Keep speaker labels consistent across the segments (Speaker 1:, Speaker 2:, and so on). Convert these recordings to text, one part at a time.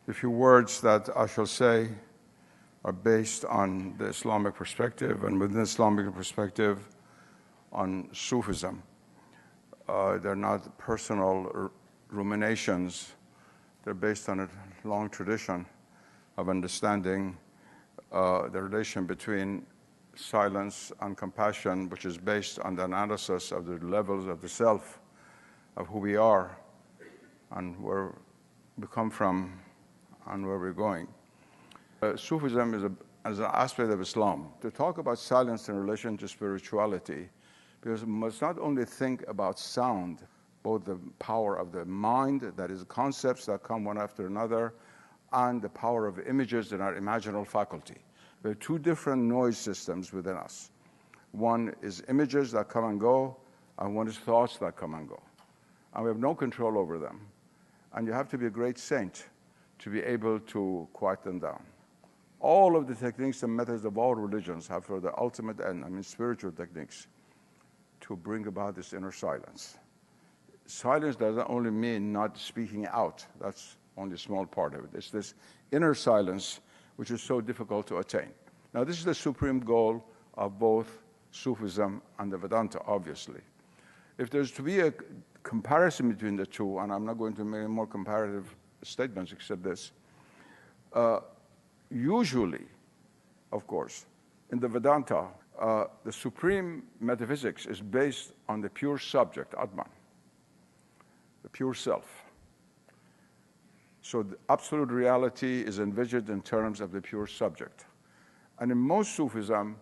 Speaker 1: The few words that I shall say are based on the Islamic perspective, and within the Islamic perspective, on Sufism. They're not personal ruminations. They're based on a long tradition of understanding the relation between silence and compassion, which is based on the analysis of the levels of the self, of who we are, and where we come from, and where we're going. Sufism is an aspect of Islam. To talk about silence in relation to spirituality, because we must not only think about sound, both the power of the mind, that is concepts that come one after another, and the power of images in our imaginal faculty. There are two different noise systems within us. One is images that come and go, and one is thoughts that come and go. And we have no control over them. And you have to be a great saint to be able to quiet them down. All of the techniques and methods of all religions have for the ultimate end, spiritual techniques, to bring about this inner silence. Silence doesn't only mean not speaking out. That's only a small part of it. It's this inner silence which is so difficult to attain. Now, this is the supreme goal of both Sufism and the Vedanta, obviously. If there's to be a comparison between the two, and I'm not going to make any more comparative statements except this, usually, of course, in the Vedanta, the supreme metaphysics is based on the pure subject, Atman, the pure self. So the absolute reality is envisioned in terms of the pure subject. And in most Sufism,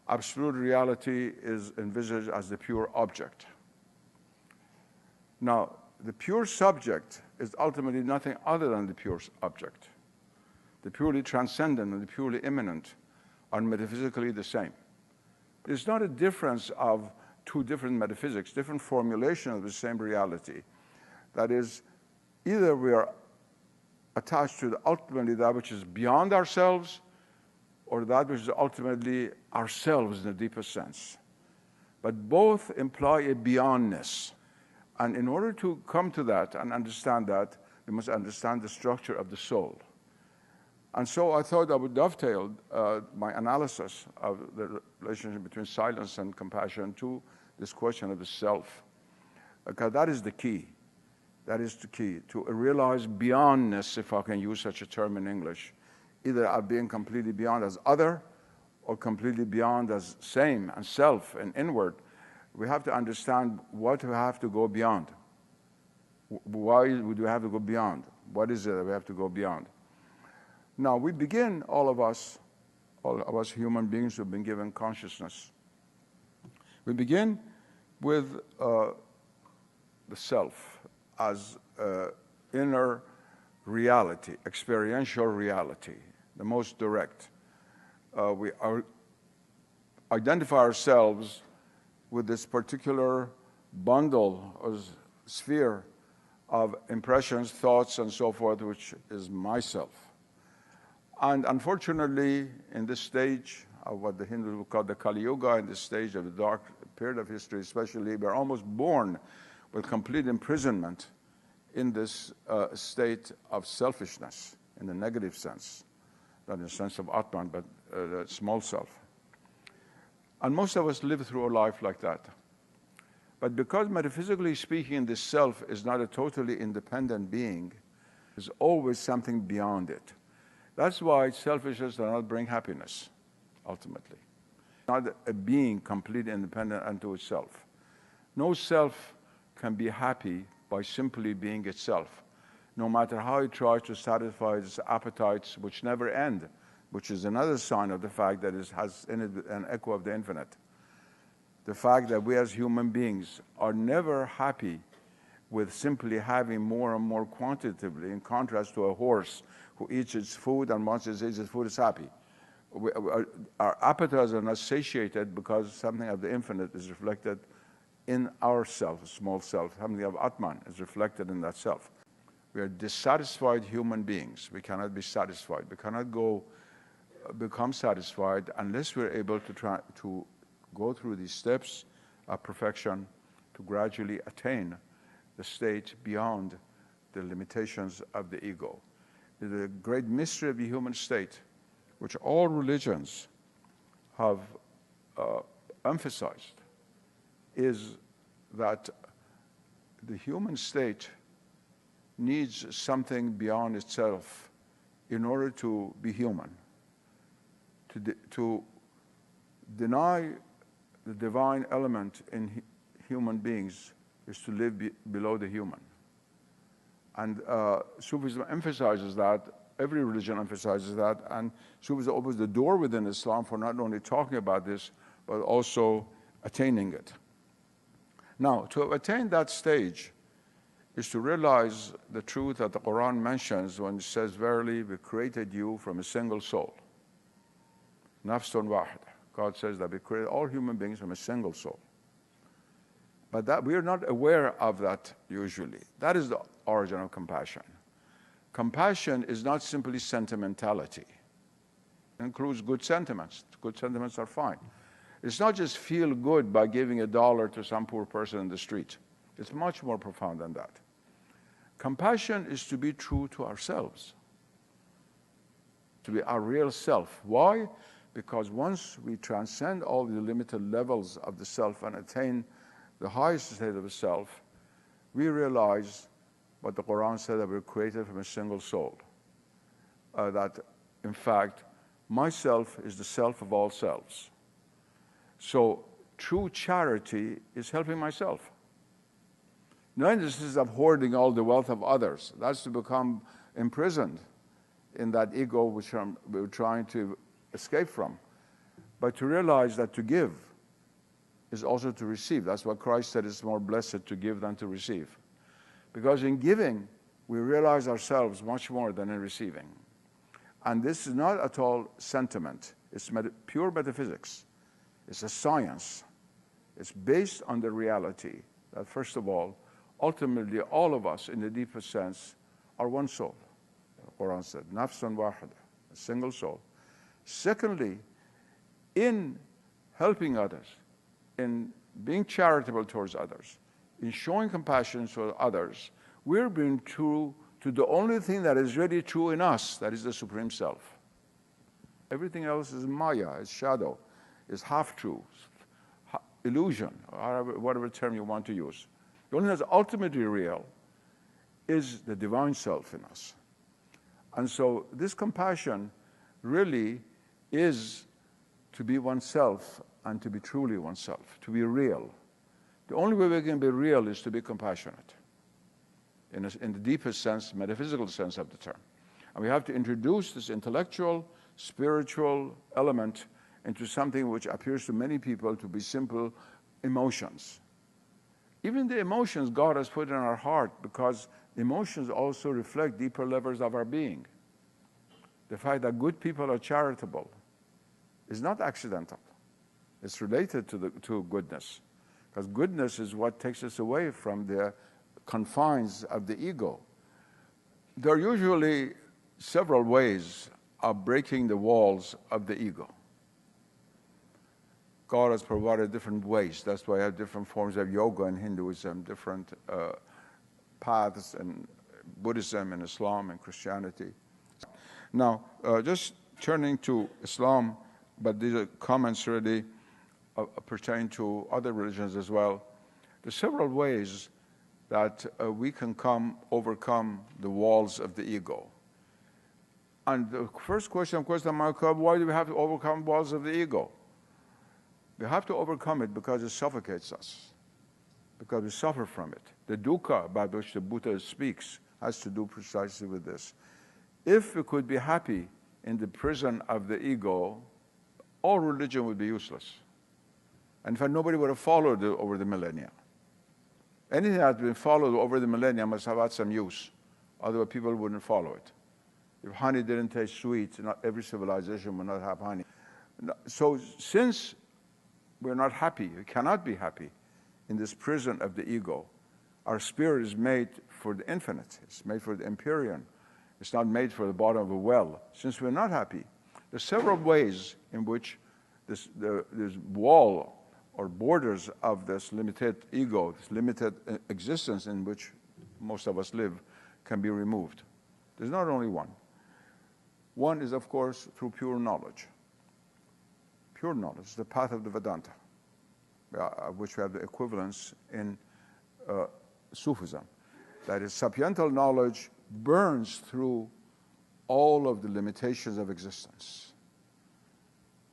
Speaker 1: absolute reality is envisaged as the pure object. Now, the pure subject is ultimately nothing other than the pure object. The purely transcendent and the purely immanent are metaphysically the same. There's not a difference of two different metaphysics, different formulation of the same reality. That is, either we are attached to ultimately that which is beyond ourselves, or that which is ultimately ourselves in the deepest sense. But both imply a beyondness. And in order to come to that and understand that, we must understand the structure of the soul. And so I thought I would dovetail my analysis of the relationship between silence and compassion to this question of the self. Because that is the key. That is the key, to realize beyondness, if I can use such a term in English, either of being completely beyond as other or completely beyond as same and self and inward. We have to understand what we have to go beyond. Why would we have to go beyond? What is it that we have to go beyond? Now, we begin, all of us human beings who have been given consciousness. We begin with the self as inner reality, experiential reality, the most direct. We identify ourselves with this particular bundle or sphere of impressions, thoughts, and so forth, which is myself. And unfortunately, in this stage of what the Hindus would call the Kali Yuga, in this stage of the dark period of history especially, we're almost born with complete imprisonment in this state of selfishness, in the negative sense, not in the sense of Atman, but the small self. And most of us live through a life like that. But because metaphysically speaking, this self is not a totally independent being, there's always something beyond it. That's why selfishness does not bring happiness, ultimately. Not a being completely independent unto itself. No self can be happy by simply being itself, no matter how it tries to satisfy its appetites, which never end, which is another sign of the fact that it has in it an echo of the infinite. The fact that we as human beings are never happy with simply having more and more quantitatively, in contrast to a horse who eats its food, and once it eats its food is happy. Our appetites are not satiated because something of the infinite is reflected in our self, small self. Something of Atman is reflected in that self. We are dissatisfied human beings. We cannot be satisfied. We cannot become satisfied unless we're able to try to go through these steps of perfection to gradually attain the state beyond the limitations of the ego. the great mystery of the human state, which all religions have emphasized, is that the human state needs something beyond itself in order to be human. To deny the divine element in human beings is to live below the human. And Sufism emphasizes that, every religion emphasizes that, and Sufism opens the door within Islam for not only talking about this, but also attaining it. Now, to attain that stage is to realize the truth that the Quran mentions when it says, verily, we created you from a single soul. Nafsun wahida. God says that we created all human beings from a single soul. But that we are not aware of that usually. That is the origin of compassion. Compassion is not simply sentimentality. It includes good sentiments. Good sentiments are fine. It's not just feel good by giving $1 to some poor person in the street. It's much more profound than that. Compassion is to be true to ourselves, to be our real self. Why? Because once we transcend all the limited levels of the self and attain the highest state of the self, we realize what the Quran said, that we're created from a single soul. That, in fact, myself is the self of all selves. So true charity is helping myself. Not this is of hoarding all the wealth of others. That's to become imprisoned in that ego which we're trying to escape from. But to realize that to give is also to receive. That's what Christ said, it's more blessed to give than to receive. Because in giving, we realize ourselves much more than in receiving. And this is not at all sentiment. It's pure metaphysics. It's a science. It's based on the reality that, first of all, ultimately all of us, in the deepest sense, are one soul. The Quran said, nafsun wahida, a single soul. Secondly, in helping others, in being charitable towards others, in showing compassion to others, we're being true to the only thing that is really true in us, that is the Supreme Self. Everything else is maya, is shadow, is half-truth, illusion, or whatever term you want to use. The only thing that's ultimately real is the divine self in us. And so this compassion really is to be oneself and to be truly oneself, to be real. The only way we can be real is to be compassionate, in the deepest sense, metaphysical sense of the term. And we have to introduce this intellectual, spiritual element into something which appears to many people to be simple emotions. Even the emotions God has put in our heart, because emotions also reflect deeper levels of our being. The fact that good people are charitable is not accidental. It's related to goodness, because goodness is what takes us away from the confines of the ego. There are usually several ways of breaking the walls of the ego. God has provided different ways. That's why I have different forms of yoga in Hinduism, different paths in Buddhism and Islam and Christianity. Now, just turning to Islam, but these are comments really pertain to other religions as well. There's several ways that we can overcome the walls of the ego. And the first question, of course, that might come, why do we have to overcome walls of the ego? We have to overcome it because it suffocates us, because we suffer from it. The dukkha about which the Buddha speaks has to do precisely with this. If we could be happy in the prison of the ego, all religion would be useless. And in fact, nobody would have followed it over the millennia. Anything that has been followed over the millennia must have had some use. Otherwise, people wouldn't follow it. If honey didn't taste sweet, not every civilization would not have honey. So since we're not happy, we cannot be happy in this prison of the ego, our spirit is made for the infinite. It's made for the empyrean. It's not made for the bottom of a well. Since we're not happy, there's several ways in which this wall or borders of this limited ego, this limited existence in which most of us live, can be removed. There's not only one. One is, of course, through pure knowledge. Pure knowledge, the path of the Vedanta, of which we have the equivalence in Sufism. That is, sapiental knowledge burns through all of the limitations of existence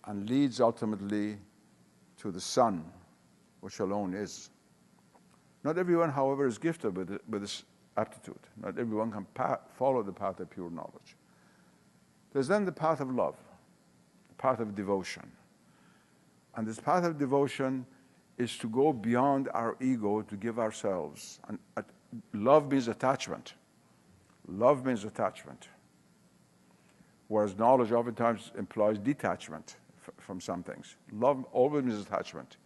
Speaker 1: and leads ultimately to the sun, which alone is. Not everyone, however, is gifted with this aptitude. Not everyone can follow the path of pure knowledge. There's then the path of love, the path of devotion. And this path of devotion is to go beyond our ego to give ourselves. And love means attachment. Love means attachment. Whereas knowledge oftentimes implies detachment from some things. Love always means attachment.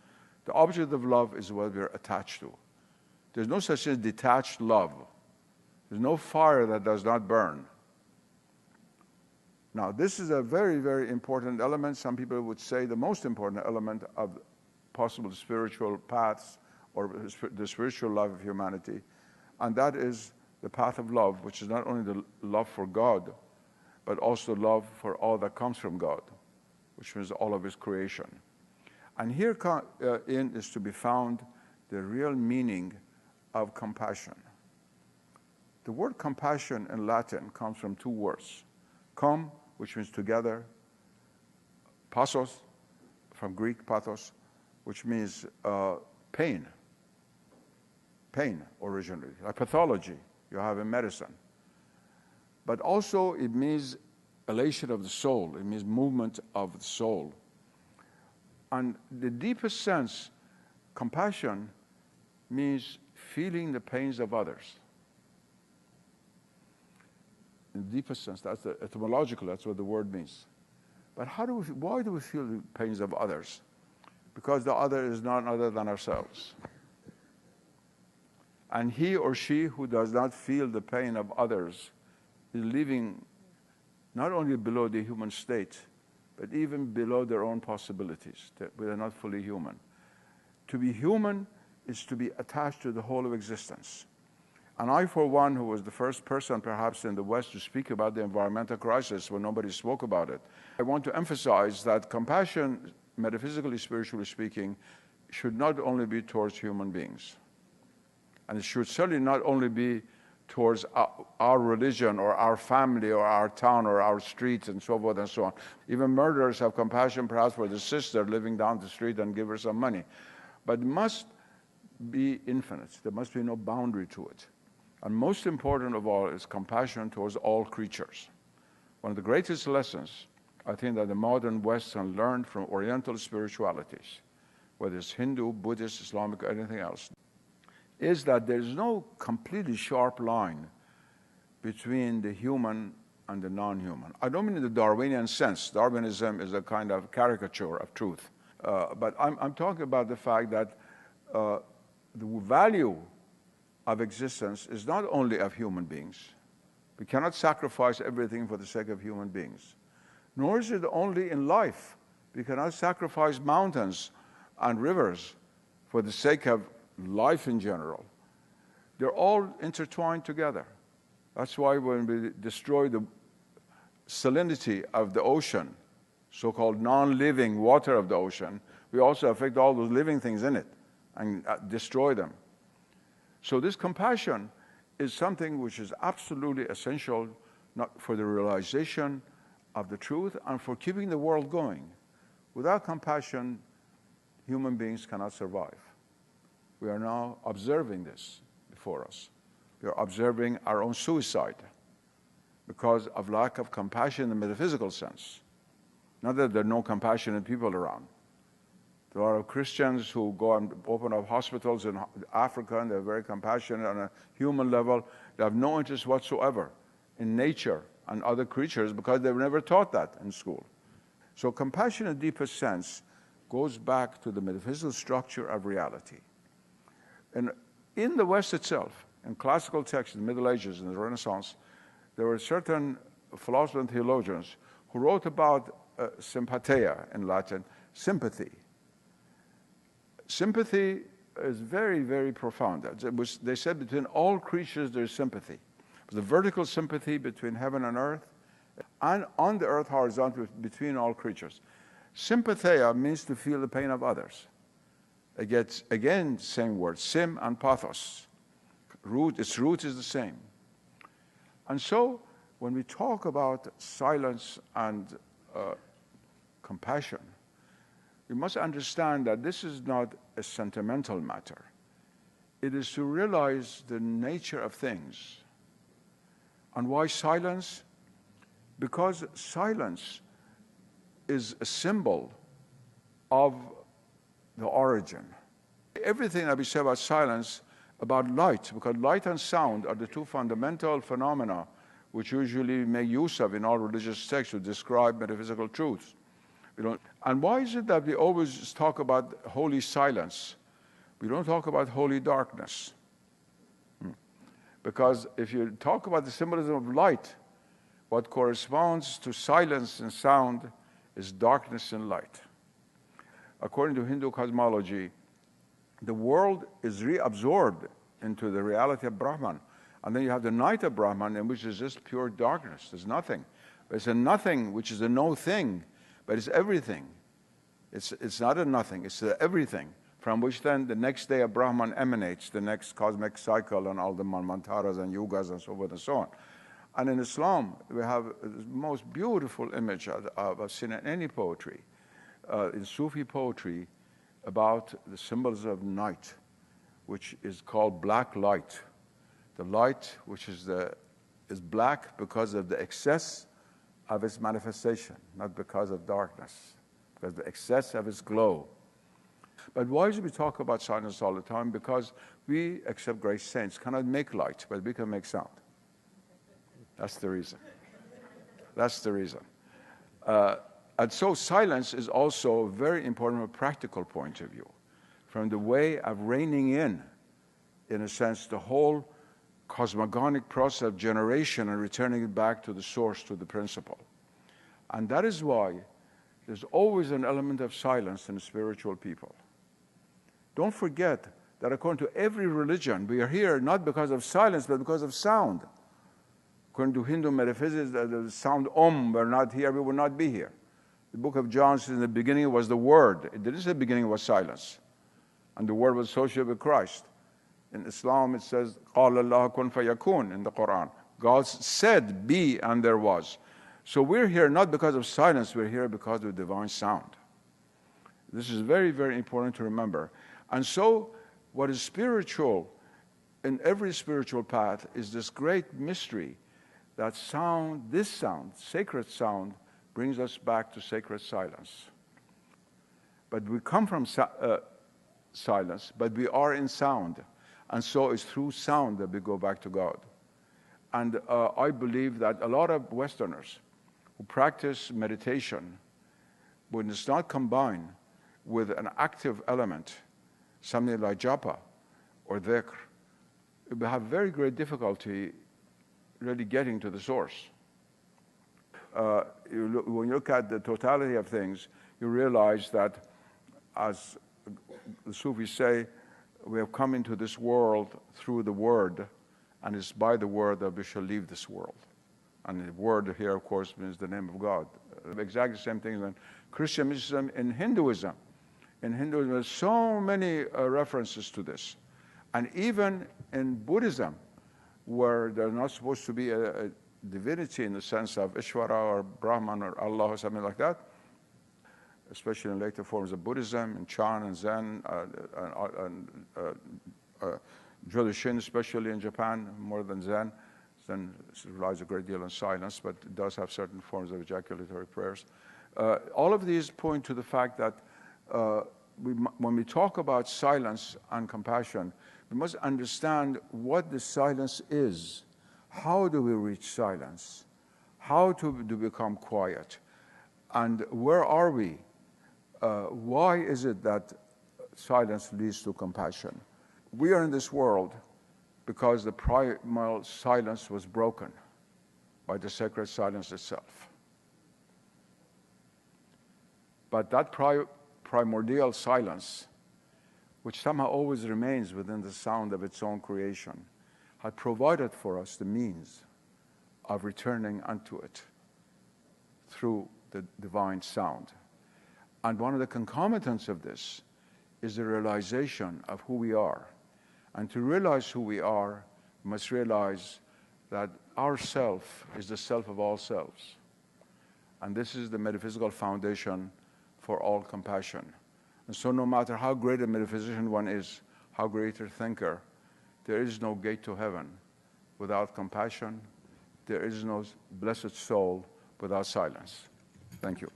Speaker 1: The object of love is what we're attached to. There's no such thing as detached love. There's no fire that does not burn. Now, this is a very, very important element. Some people would say the most important element of possible spiritual paths or the spiritual life of humanity, and that is the path of love, which is not only the love for God, but also love for all that comes from God, which means all of His creation. And here in is to be found the real meaning of compassion. The word compassion in Latin comes from two words. Com, which means together, pathos, from Greek pathos, which means pain. Pain, originally, like pathology you have in medicine. But also it means elation of the soul. It means movement of the soul. And the deepest sense, compassion means feeling the pains of others. In the deepest sense, that's the etymological, that's what the word means. But why do we feel the pains of others? Because the other is none other than ourselves. And he or she who does not feel the pain of others is living not only below the human state, but even below their own possibilities. We are not fully human. To be human is to be attached to the whole of existence. And I, for one, who was the first person perhaps in the West to speak about the environmental crisis when nobody spoke about it, I want to emphasize that compassion, metaphysically, spiritually speaking, should not only be towards human beings. And it should certainly not only be towards our religion or our family or our town or our streets and so forth and so on. Even murderers have compassion perhaps for the sister living down the street and give her some money. But it must be infinite. There must be no boundary to it. And most important of all is compassion towards all creatures. One of the greatest lessons I think that the modern West can learn from Oriental spiritualities, whether it's Hindu, Buddhist, Islamic, or anything else, is that there's no completely sharp line between the human and the non-human. I don't mean in the Darwinian sense. Darwinism is a kind of caricature of truth. But I'm talking about the fact that the value of existence is not only of human beings. We cannot sacrifice everything for the sake of human beings. Nor is it only in life. We cannot sacrifice mountains and rivers for the sake of life in general. They're all intertwined together. That's why when we destroy the salinity of the ocean, so-called non-living water of the ocean, we also affect all those living things in it and destroy them. So this compassion is something which is absolutely essential not for the realization of the truth and for keeping the world going. Without compassion, human beings cannot survive. We are now observing this before us. We are observing our own suicide because of lack of compassion in the metaphysical sense. Not that there are no compassionate people around. There are Christians who go and open up hospitals in Africa, and they're very compassionate on a human level. They have no interest whatsoever in nature and other creatures because they were never taught that in school. So compassion in the deepest sense goes back to the metaphysical structure of reality. And in the West itself, in classical texts, in the Middle Ages, in the Renaissance, there were certain philosophers and theologians who wrote about sympatheia in Latin, sympathy. Sympathy is very, very profound. They said between all creatures there's sympathy. The vertical sympathy between heaven and earth, and on the earth horizontally between all creatures. Sympatheia means to feel the pain of others. Again, same word, sim and pathos. Its root is the same. And so, when we talk about silence and compassion, we must understand that this is not a sentimental matter. It is to realize the nature of things. And why silence? Because silence is a symbol of the origin. Everything that we say about silence, about light, because light and sound are the two fundamental phenomena which usually make use of in all religious texts to describe metaphysical truths. And why is it that we always talk about holy silence? We don't talk about holy darkness. Because if you talk about the symbolism of light, what corresponds to silence and sound is darkness and light. According to Hindu cosmology, the world is reabsorbed into the reality of Brahman. And then you have the night of Brahman, in which is just pure darkness. There's nothing. But it's a nothing, which is a no thing, but it's everything. It's not a nothing, it's the everything, from which then the next day of Brahman emanates, the next cosmic cycle and all the manvantaras and yugas and so forth and so on. And in Islam, we have the most beautiful image I've seen in any poetry, in Sufi poetry, about the symbols of night, which is called black light. The light which is black because of the excess of its manifestation, not because of darkness, because of the excess of its glow. But why should we talk about silence all the time? Because we, except great saints, cannot make light, but we can make sound. That's the reason. That's the reason. And so silence is also very important from a practical point of view, from the way of reining in a sense, the whole cosmogonic process of generation and returning it back to the source, to the principle. And that is why there's always an element of silence in spiritual people. Don't forget that according to every religion, we are here not because of silence, but because of sound. According to Hindu metaphysics, the sound Om, we're not here, we will not be here. The book of John says in the beginning was the Word. It didn't say the beginning was silence. And the Word was associated with Christ. In Islam, it says, قَالَ اللَّهُ كُنْ فَيَكُونَ in the Quran. God said, be, and there was. So we're here not because of silence, we're here because of divine sound. This is very, very important to remember. And so, what is spiritual in every spiritual path is this great mystery that sound, this sound, sacred sound, brings us back to sacred silence. But we come from silence, but we are in sound. And so it's through sound that we go back to God. And I believe that a lot of Westerners who practice meditation, when it's not combined with an active element, something like japa or dhikr, we have very great difficulty really getting to the source. When you look at the totality of things, you realize that, as the Sufis say, we have come into this world through the Word, and it's by the Word that we shall leave this world. And the Word here, of course, means the name of God. Exactly the same thing in Christianism, in Hinduism. In Hinduism, there's so many references to this. And even in Buddhism, where there's not supposed to be a divinity in the sense of Ishvara or Brahman or Allah or something like that, especially in later forms of Buddhism, in Chan and Zen, Jodoshin, especially in Japan, more than Zen. Zen relies a great deal on silence, but it does have certain forms of ejaculatory prayers. All of these point to the fact that when we talk about silence and compassion, we must understand what the silence is. How do we reach silence? How do we become quiet? And where are we? Why is it that silence leads to compassion? We are in this world because the primal silence was broken by the sacred silence itself. But that primordial silence, which somehow always remains within the sound of its own creation, had provided for us the means of returning unto it through the divine sound. And one of the concomitants of this is the realization of who we are. And to realize who we are, we must realize that our self is the self of all selves. And this is the metaphysical foundation for all compassion. And so no matter how great a metaphysician one is, how great a thinker, there is no gate to heaven without compassion. There is no blessed soul without silence. Thank you.